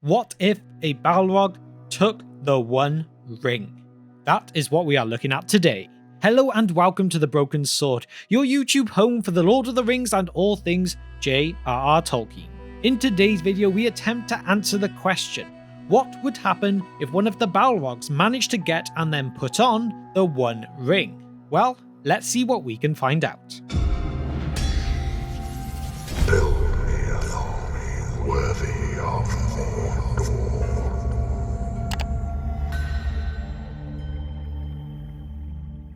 What if a Balrog took the One Ring? That is what we are looking at today. Hello and welcome to The Broken Sword, your YouTube home for The Lord of the Rings and all things J.R.R. Tolkien. In today's video we attempt to answer the question, what would happen if one of the Balrogs managed to get and then put on the One Ring? Well, let's see what we can find out. Build me an army worthy of Mordor.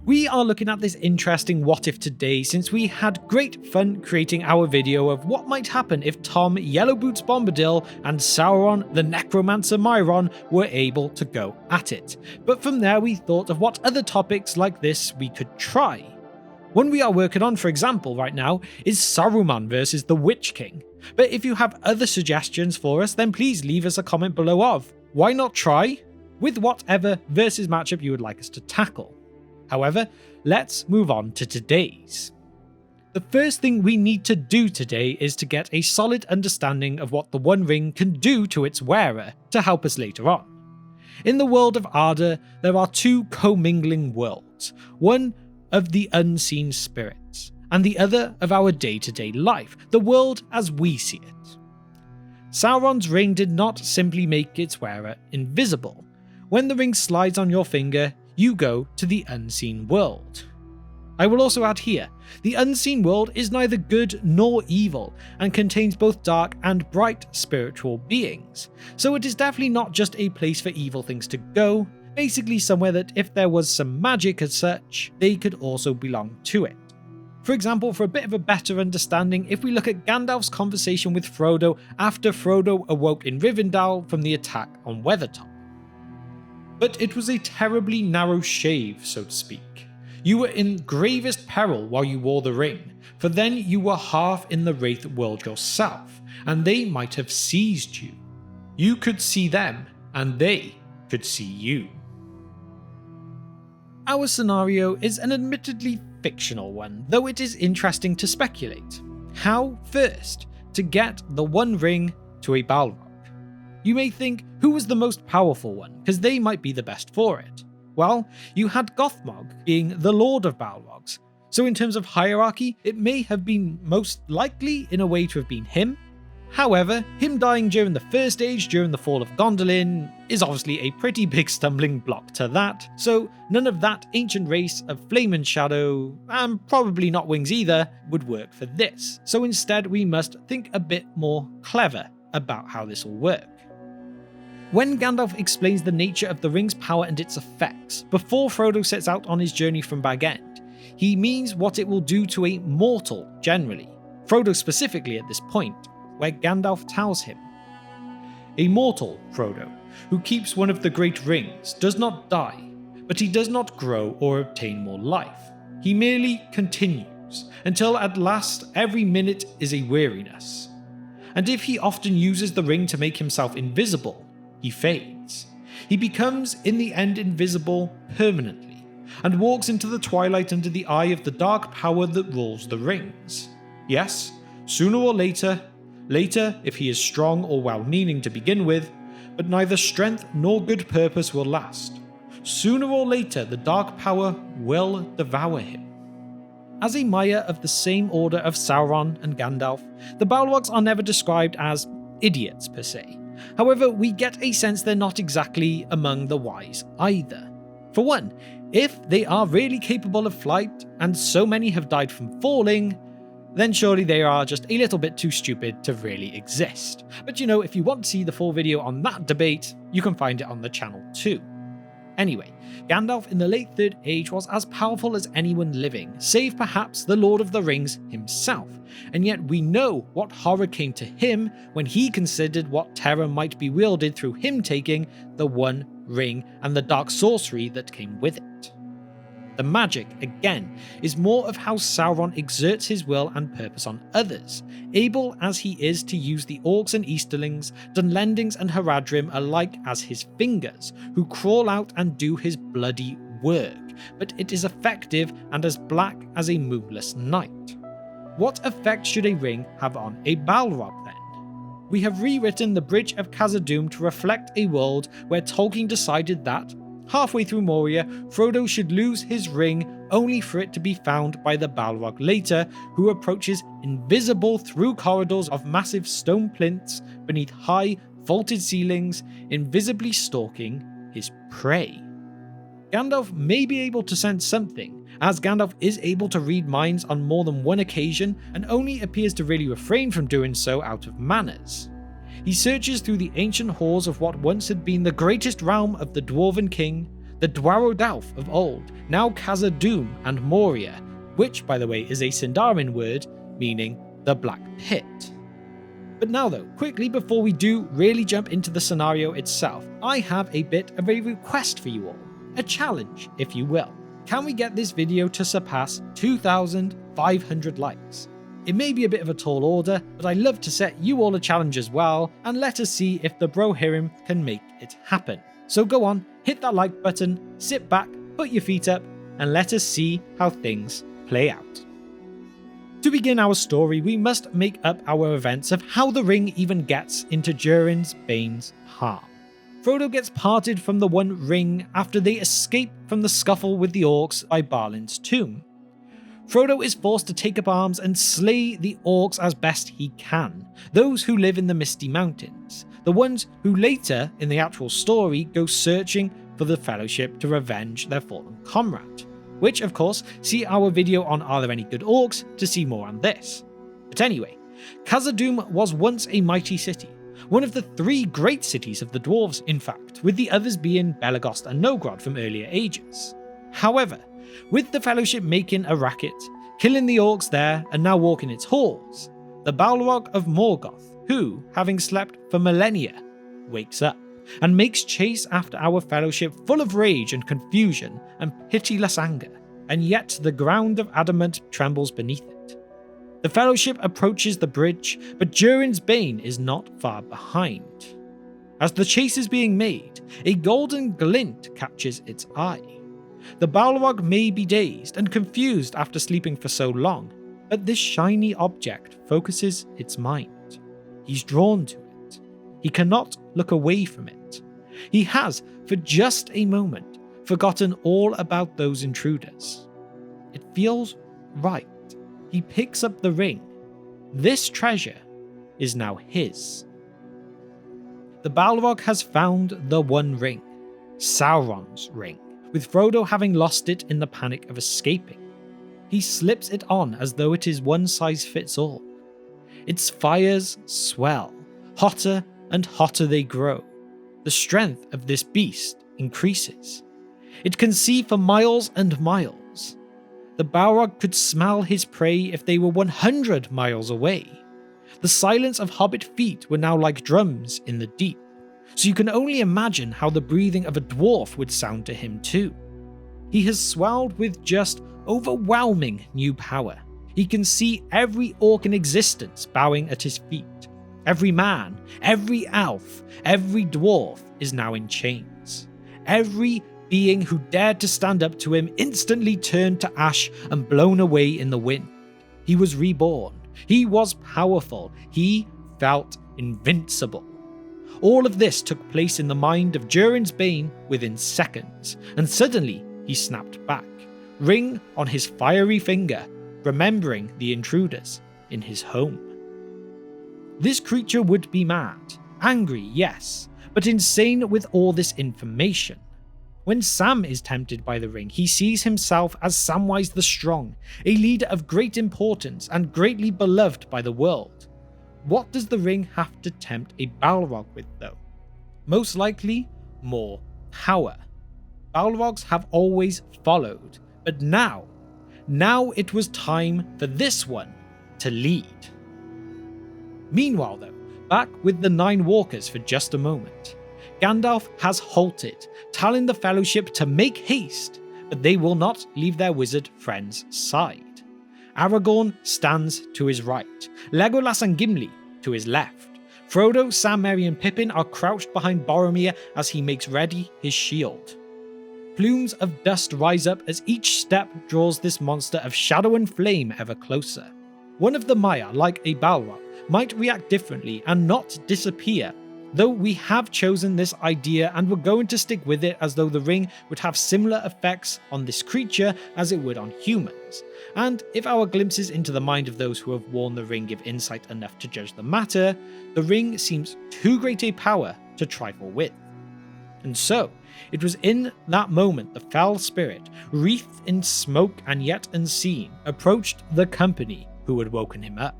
We are looking at this interesting what if today since we had great fun creating our video of what might happen if Tom Yellowboots Bombadil and Sauron the Necromancer Myron were able to go at it. But from there we thought of what other topics like this we could try. One we are working on, for example, right now is Saruman versus the Witch King. But if you have other suggestions for us, then please leave us a comment below of why not try with whatever versus matchup you would like us to tackle. However, let's move on to today's. The first thing we need to do today is to get a solid understanding of what the One Ring can do to its wearer to help us later on. In the world of Arda, there are two commingling worlds, one of the unseen spirits, and the other of our day-to-day life, the world as we see it. Sauron's ring did not simply make its wearer invisible. When the ring slides on your finger, you go to the unseen world. I will also add here, the unseen world is neither good nor evil and contains both dark and bright spiritual beings, so it is definitely not just a place for evil things to go, basically somewhere that if there was some magic as such, they could also belong to it. For example, for a bit of a better understanding, if we look at Gandalf's conversation with Frodo after Frodo awoke in Rivendell from the attack on Weathertop. But it was a terribly narrow shave, so to speak. You were in gravest peril while you wore the ring, for then you were half in the Wraith world yourself, and they might have seized you. You could see them, and they could see you. Our scenario is an admittedly fictional one, though it is interesting to speculate. How, first, to get the One Ring to a Balrog? You may think, who was the most powerful one, because they might be the best for it. Well, you had Gothmog being the Lord of Balrogs, so in terms of hierarchy, it may have been most likely in a way to have been him. However, him dying during the First Age during the fall of Gondolin is obviously a pretty big stumbling block to that, so none of that ancient race of Flame and Shadow, and probably not Wings either, would work for this. So instead we must think a bit more clever about how this will work. When Gandalf explains the nature of the ring's power and its effects, before Frodo sets out on his journey from Bag End, he means what it will do to a mortal generally, Frodo specifically at this point, where Gandalf tells him, "A mortal, Frodo, who keeps one of the great rings, does not die, but he does not grow or obtain more life. He merely continues, until at last every minute is a weariness. And if he often uses the ring to make himself invisible, he fades. He becomes in the end invisible permanently, and walks into the twilight under the eye of the dark power that rules the rings. Yes, sooner or later if he is strong or well-meaning to begin with, but neither strength nor good purpose will last. Sooner or later the dark power will devour him." As a Maya of the same order of Sauron and Gandalf, the Balrogs are never described as idiots per se. However, we get a sense they're not exactly among the wise either. For one, if they are really capable of flight, and so many have died from falling, then surely they are just a little bit too stupid to really exist. But you know, if you want to see the full video on that debate, you can find it on the channel too. Anyway, Gandalf in the late Third Age was as powerful as anyone living, save perhaps the Lord of the Rings himself, and yet we know what horror came to him when he considered what terror might be wielded through him taking the One Ring and the dark sorcery that came with it. The magic, again, is more of how Sauron exerts his will and purpose on others, able as he is to use the Orcs and Easterlings, Dunlendings and Haradrim alike as his fingers, who crawl out and do his bloody work, but it is effective and as black as a moonless night. What effect should a ring have on a Balrog then? we have rewritten the Bridge of Khazad-dûm to reflect a world where Tolkien decided that, halfway through Moria, Frodo should lose his ring only for it to be found by the Balrog later, who approaches invisible through corridors of massive stone plinths beneath high, vaulted ceilings, invisibly stalking his prey. Gandalf may be able to sense something, as Gandalf is able to read minds on more than one occasion and only appears to really refrain from doing so out of manners. He searches through the ancient halls of what once had been the greatest realm of the Dwarven King, the Dwarrodalf of old, now Khazad-dûm and Moria, which, by the way, is a Sindarin word meaning the Black Pit. But now though, quickly before we do really jump into the scenario itself, I have a bit of a request for you all. A challenge, if you will. Can we get this video to surpass 2,500 likes? It may be a bit of a tall order, but I love to set you all a challenge as well, and let us see if the Brohirrim can make it happen. So go on, hit that like button, sit back, put your feet up, and let us see how things play out. To begin our story, we must make up our events of how the ring even gets into Durin's Bane's heart. Frodo gets parted from the One Ring after they escape from the scuffle with the orcs by Balin's tomb. Frodo is forced to take up arms and slay the orcs as best he can, those who live in the Misty Mountains, the ones who later, in the actual story, go searching for the Fellowship to revenge their fallen comrade, which of course, see our video on Are There Any Good Orcs to see more on this. But anyway, Khazad-dûm was once a mighty city, one of the three great cities of the dwarves in fact, with the others being Belegost and Nogrod from earlier ages. However, with the Fellowship making a racket, killing the orcs there and now walking its halls, the Balrog of Morgoth, who, having slept for millennia, wakes up and makes chase after our Fellowship full of rage and confusion and pitiless anger, and yet the ground of adamant trembles beneath it. The Fellowship approaches the bridge, but Durin's Bane is not far behind. As the chase is being made, a golden glint catches its eye. The Balrog may be dazed and confused after sleeping for so long, but this shiny object focuses its mind. He's drawn to it. He cannot look away from it. He has, for just a moment, forgotten all about those intruders. It feels right. He picks up the ring. This treasure is now his. The Balrog has found the One Ring, Sauron's ring, with Frodo having lost it in the panic of escaping. He slips it on as though it is one size fits all. Its fires swell, hotter and hotter they grow. The strength of this beast increases. It can see for miles and miles. The Balrog could smell his prey if they were 100 miles away. The silence of hobbit feet were now like drums in the deep, so you can only imagine how the breathing of a dwarf would sound to him too. He has swelled with just overwhelming new power. He can see every orc in existence bowing at his feet. Every man, every elf, every dwarf is now in chains. Every being who dared to stand up to him instantly turned to ash and blown away in the wind. He was reborn. He was powerful. He felt invincible. All of this took place in the mind of Durin's Bane within seconds, and suddenly he snapped back, ring on his fiery finger, remembering the intruders in his home. This creature would be mad, angry, yes, but insane with all this information. When Sam is tempted by the ring, he sees himself as Samwise the Strong, a leader of great importance and greatly beloved by the world. What does the ring have to tempt a Balrog with though? Most likely, more power. Balrogs have always followed, but now it was time for this one to lead. Meanwhile though, back with the Nine Walkers for just a moment. Gandalf has halted, telling the Fellowship to make haste, but they will not leave their wizard friend's side. Aragorn stands to his right, Legolas and Gimli to his left. Frodo, Sam, Merry and Pippin are crouched behind Boromir as he makes ready his shield. Plumes of dust rise up as each step draws this monster of shadow and flame ever closer. One of the Maya, like a Balrog, might react differently and not disappear, though we have chosen this idea and we're going to stick with it as though the ring would have similar effects on this creature as it would on humans. And if our glimpses into the mind of those who have worn the ring give insight enough to judge the matter, the ring seems too great a power to trifle with. And so, it was in that moment the foul spirit, wreathed in smoke and yet unseen, approached the company who had woken him up.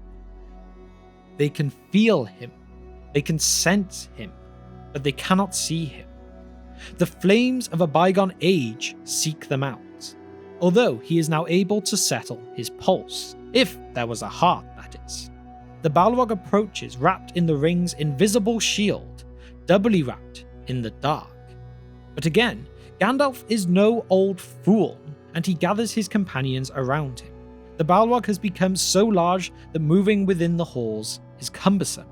They can feel him. They can sense him, but they cannot see him. The flames of a bygone age seek them out, although he is now able to settle his pulse, if there was a heart, that is. The Balrog approaches wrapped in the ring's invisible shield, doubly wrapped in the dark. But again, Gandalf is no old fool, and he gathers his companions around him. The Balrog has become so large that moving within the halls is cumbersome.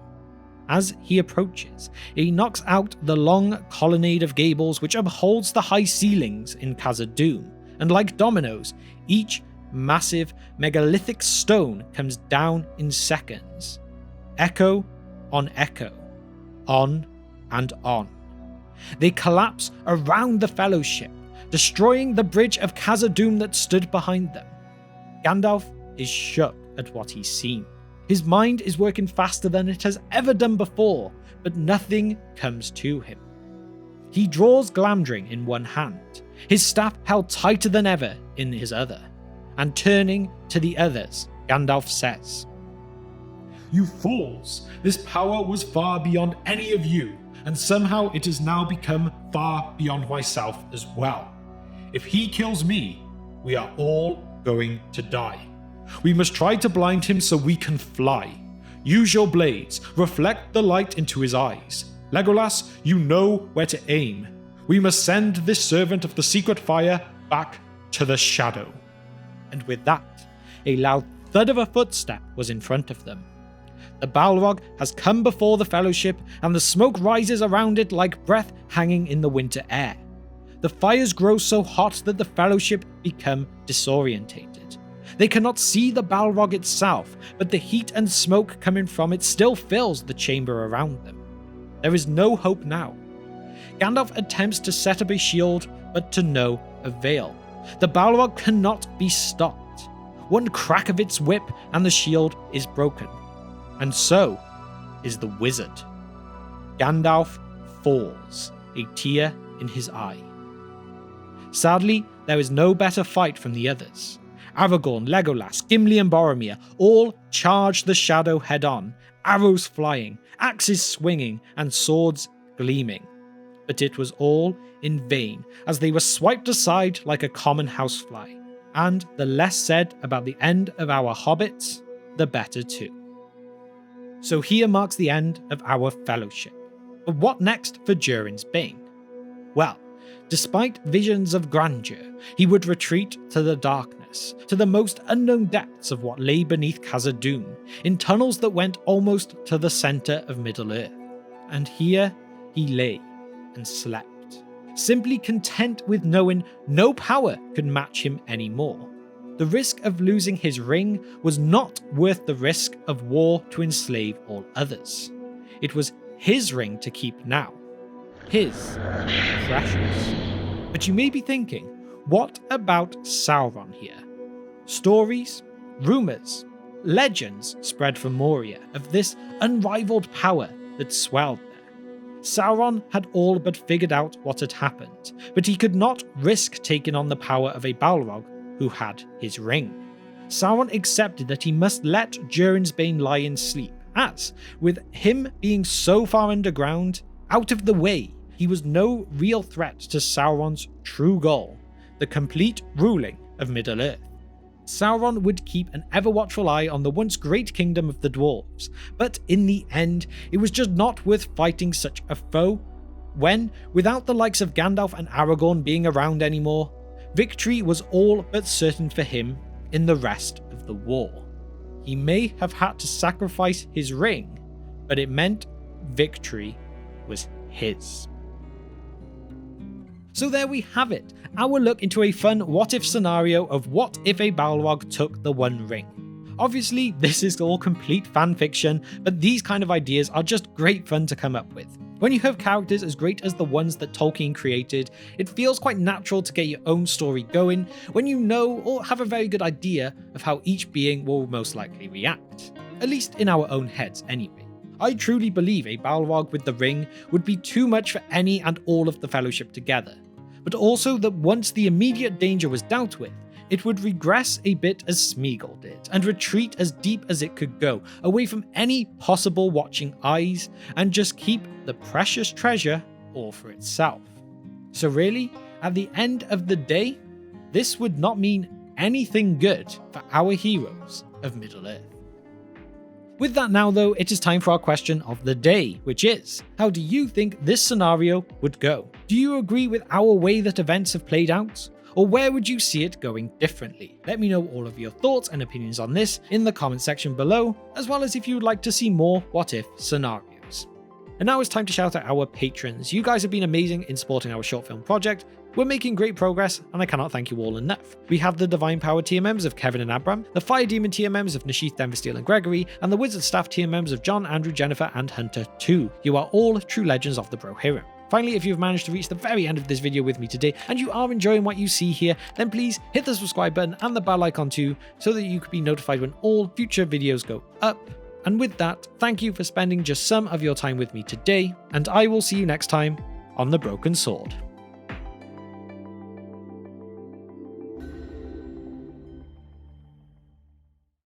As he approaches, he knocks out the long colonnade of gables which upholds the high ceilings in Khazad-dûm, and like dominoes, each massive megalithic stone comes down in seconds. Echo on echo, on and on. They collapse around the Fellowship, destroying the bridge of Khazad-dûm that stood behind them. Gandalf is shook at what he's seen. His mind is working faster than it has ever done before, but nothing comes to him. He draws Glamdring in one hand, his staff held tighter than ever in his other, and turning to the others, Gandalf says, "You fools! This power was far beyond any of you, and somehow it has now become far beyond myself as well. If he kills me, we are all going to die. We must try to blind him so we can fly. Use your blades, reflect the light into his eyes. Legolas, you know where to aim. We must send this servant of the secret fire back to the shadow." And with that, a loud thud of a footstep was in front of them. The Balrog has come before the Fellowship, and the smoke rises around it like breath hanging in the winter air. The fires grow so hot that the Fellowship become disorientated. They cannot see the Balrog itself, but the heat and smoke coming from it still fills the chamber around them. There is no hope now. Gandalf attempts to set up a shield, but to no avail. The Balrog cannot be stopped. One crack of its whip and the shield is broken. And so is the wizard. Gandalf falls, a tear in his eye. Sadly, there is no better fight from the others. Aragorn, Legolas, Gimli and Boromir all charge the shadow head-on, arrows flying, axes swinging, and swords gleaming. But it was all in vain, as they were swiped aside like a common housefly. And the less said about the end of our hobbits, the better too. So here marks the end of our Fellowship. But what next for Durin's Bane? Well, despite visions of grandeur, he would retreat to the darkness, to the most unknown depths of what lay beneath Khazad-dûm, in tunnels that went almost to the centre of Middle-earth. And here he lay and slept, simply content with knowing no power could match him anymore. The risk of losing his ring was not worth the risk of war to enslave all others. It was his ring to keep now. His precious. But you may be thinking, what about Sauron here? Stories, rumours, legends spread from Moria of this unrivaled power that swelled there. Sauron had all but figured out what had happened, but he could not risk taking on the power of a Balrog who had his ring. Sauron accepted that he must let Durin's Bane lie in sleep, as, with him being so far underground, out of the way, he was no real threat to Sauron's true goal, the complete ruling of Middle-earth. Sauron would keep an ever-watchful eye on the once great kingdom of the dwarves, but in the end, it was just not worth fighting such a foe, when, without the likes of Gandalf and Aragorn being around anymore, victory was all but certain for him in the rest of the war. He may have had to sacrifice his ring, but it meant victory was his. So there we have it, our look into a fun what-if scenario of what if a Balrog took the One Ring. Obviously, this is all complete fan fiction, but these kind of ideas are just great fun to come up with. When you have characters as great as the ones that Tolkien created, it feels quite natural to get your own story going when you know or have a very good idea of how each being will most likely react. At least in our own heads anyway. I truly believe a Balrog with the ring would be too much for any and all of the Fellowship together, but also that once the immediate danger was dealt with, it would regress a bit as Smeagol did, and retreat as deep as it could go, away from any possible watching eyes, and just keep the precious treasure all for itself. So really, at the end of the day, this would not mean anything good for our heroes of Middle-earth. With that now though, it is time for our question of the day, which is, how do you think this scenario would go? Do you agree with our way that events have played out? Or where would you see it going differently? Let me know all of your thoughts and opinions on this in the comment section below, as well as if you would like to see more what if scenarios. And now it's time to shout out our patrons. You guys have been amazing in supporting our short film project. We're making great progress, and I cannot thank you all enough. We have the Divine Power tier members of Kevin and Abram, the Fire Demon tier members of Nashith, Denversteel and Gregory, and the Wizard Staff tier members of John, Andrew, Jennifer, and Hunter 2. You are all true legends of the Bro Hero. Finally, if you've managed to reach the very end of this video with me today and you are enjoying what you see here, then please hit the subscribe button and the bell icon too, so that you can be notified when all future videos go up. And with that, thank you for spending just some of your time with me today, and I will see you next time on The Broken Sword.